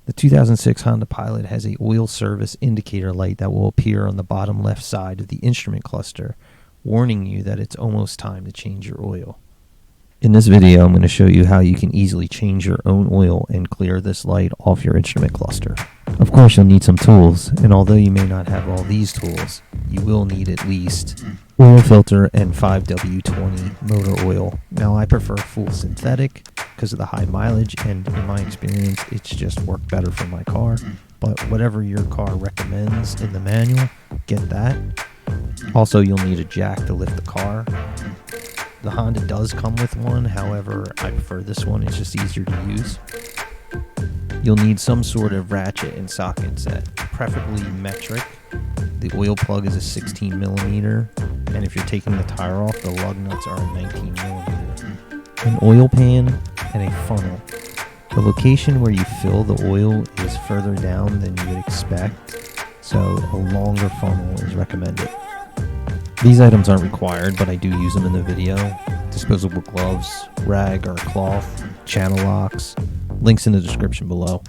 The 2006 Honda Pilot has a oil service indicator light that will appear on the bottom left side of the instrument cluster, warning you that it's almost time to change your oil. In this video, I'm going to show you how you can easily change your own oil and clear this light off your instrument cluster. Of course, you'll need some tools, and although you may not have all these tools, you will need at least oil filter and 5W20 motor oil. Now, I prefer full synthetic because of the high mileage, and in my experience, it's just worked better for my car. But whatever your car recommends in the manual, get that. Also, you'll need a jack to lift the car. The Honda does come with one, however, I prefer this one. It's just easier to use. You'll need some sort of ratchet and socket set, preferably metric. The oil plug is a 16 millimeter, and if you're taking the tire off, the lug nuts are a 19 millimeter. An oil pan and a funnel. The location where you fill the oil is further down than you would expect, so a longer funnel is recommended. These items aren't required, but I do use them in the video. Disposable gloves, rag or cloth, channel locks, links in the description below.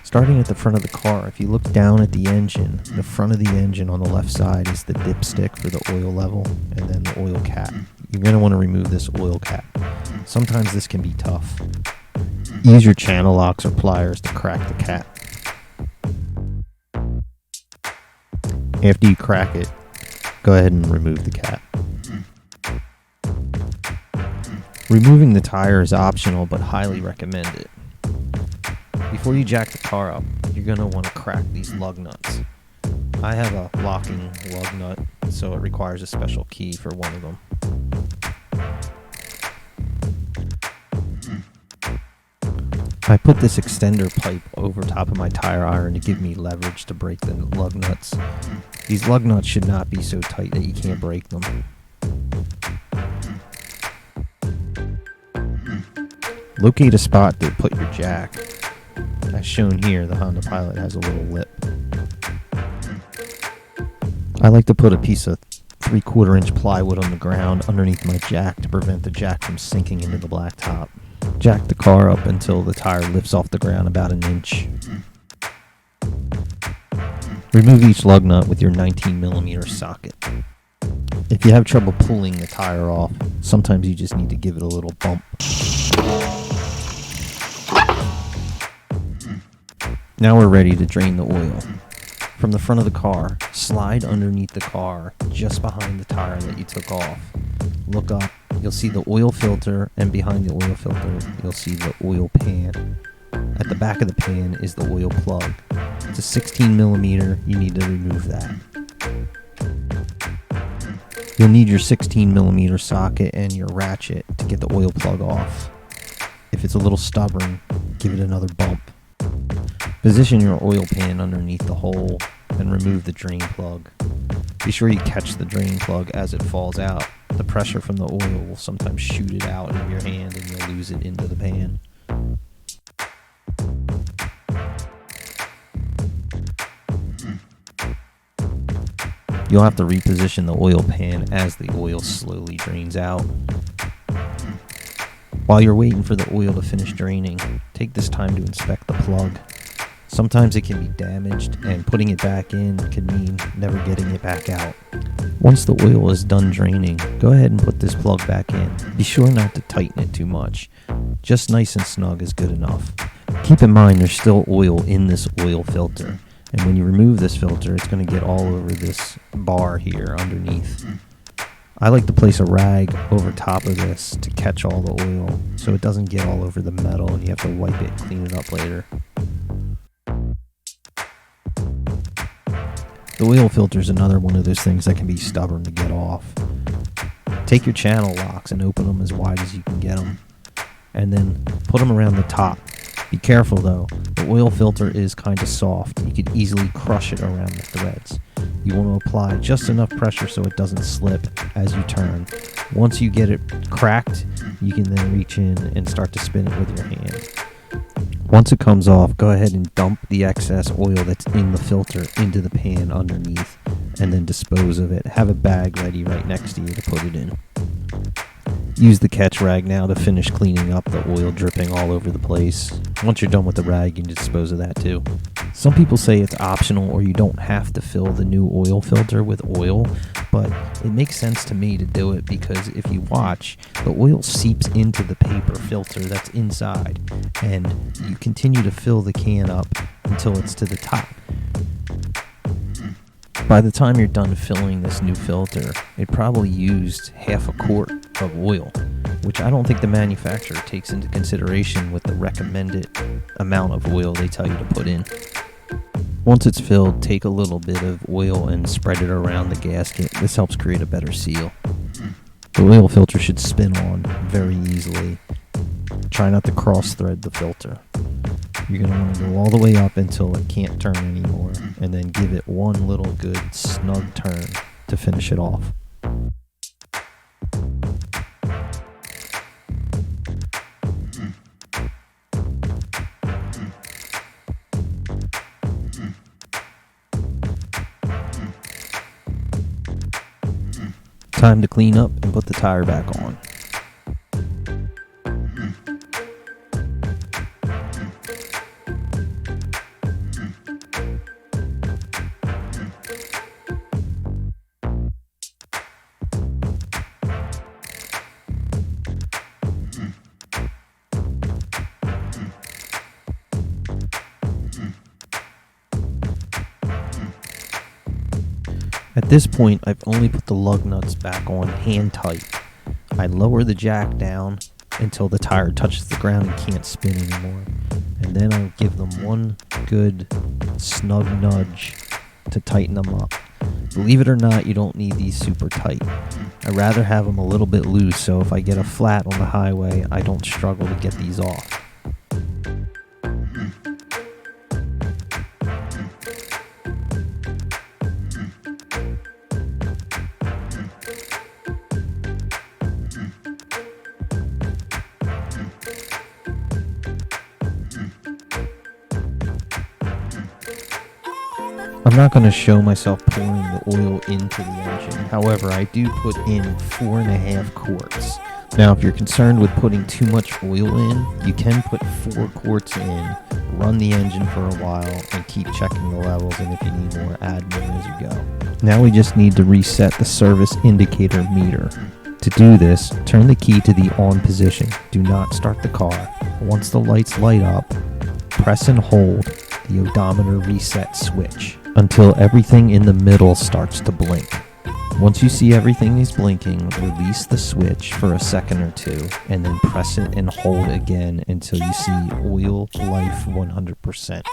Starting at the front of the car, if you look down at the engine, the front of the engine on the left side is the dipstick for the oil level, and then the oil cap. You're going to want to remove this oil cap. Sometimes this can be tough. Use your channel locks or pliers to crack the cap. After you crack it, go ahead and remove the cap. Removing the tire is optional but highly recommended. Before you jack the car up, you're going to want to crack these lug nuts. I have a locking lug nut, so it requires a special key for one of them. I put this extender pipe over top of my tire iron to give me leverage to break the lug nuts. These lug nuts should not be so tight that you can't break them. Locate a spot to put your jack. As shown here, the Honda Pilot has a little lip. I like to put a piece of 3/4 inch plywood on the ground underneath my jack to prevent the jack from sinking into the blacktop. Jack the car up until the tire lifts off the ground about an inch. Remove each lug nut with your 19 millimeter socket. If you have trouble pulling the tire off, sometimes you just need to give it a little bump. Now we're ready to drain the oil. From the front of the car, slide underneath the car just behind the tire that you took off. Look up, you'll see the oil filter, and behind the oil filter, you'll see the oil pan. At the back of the pan is the oil plug. It's a 16 millimeter, you need to remove that. You'll need your 16 millimeter socket and your ratchet to get the oil plug off. If it's a little stubborn, give it another bump. Position your oil pan underneath the hole and remove the drain plug. Be sure you catch the drain plug as it falls out. The pressure from the oil will sometimes shoot it out in your hand and you'll lose it into the pan. You'll have to reposition the oil pan as the oil slowly drains out. While you're waiting for the oil to finish draining, take this time to inspect the plug. Sometimes it can be damaged, and putting it back in can mean never getting it back out. Once the oil is done draining, go ahead and put this plug back in. Be sure not to tighten it too much. Just nice and snug is good enough. Keep in mind there's still oil in this oil filter, and when you remove this filter, it's going to get all over this bar here underneath. I like to place a rag over top of this to catch all the oil so it doesn't get all over the metal and you have to wipe it and clean it up later. The oil filter is another one of those things that can be stubborn to get off. Take your channel locks and open them as wide as you can get them, and then put them around the top. Be careful though, the oil filter is kind of soft. You could easily crush it around the threads. You want to apply just enough pressure so it doesn't slip as you turn. Once you get it cracked, you can then reach in and start to spin it with your hand. Once it comes off, go ahead and dump the excess oil that's in the filter into the pan underneath, and then dispose of it. Have a bag ready right next to you to put it in. Use the catch rag now to finish cleaning up the oil dripping all over the place. Once you're done with the rag, you can dispose of that too. Some people say it's optional or you don't have to fill the new oil filter with oil, but it makes sense to me to do it because if you watch, the oil seeps into the paper filter that's inside, and you continue to fill the can up until it's to the top. By the time you're done filling this new filter, it probably used half a quart of oil, which I don't think the manufacturer takes into consideration with the recommended amount of oil they tell you to put in. Once it's filled, take a little bit of oil and spread it around the gasket. This helps create a better seal. The oil filter should spin on very easily. Try not to cross-thread the filter. You're going to want to go all the way up until it can't turn anymore, and then give it one little good snug turn to finish it off. Time to clean up and put the tire back on. At this point, I've only put the lug nuts back on hand tight. I lower the jack down until the tire touches the ground and can't spin anymore. And then I'll give them one good snug nudge to tighten them up. Believe it or not, you don't need these super tight. I'd rather have them a little bit loose so if I get a flat on the highway, I don't struggle to get these off. I'm not going to show myself pouring the oil into the engine. However, I do put in 4.5 quarts. Now, if you're concerned with putting too much oil in, you can put 4 quarts in, run the engine for a while, and keep checking the levels, and if you need more, add more as you go. Now we just need to reset the service indicator meter. To do this, turn the key to the on position. Do not start the car. Once the lights light up, press and hold the odometer reset switch until everything in the middle starts to blink. Once you see everything is blinking, release the switch for a second or two, and then press it and hold again until you see oil life 100%.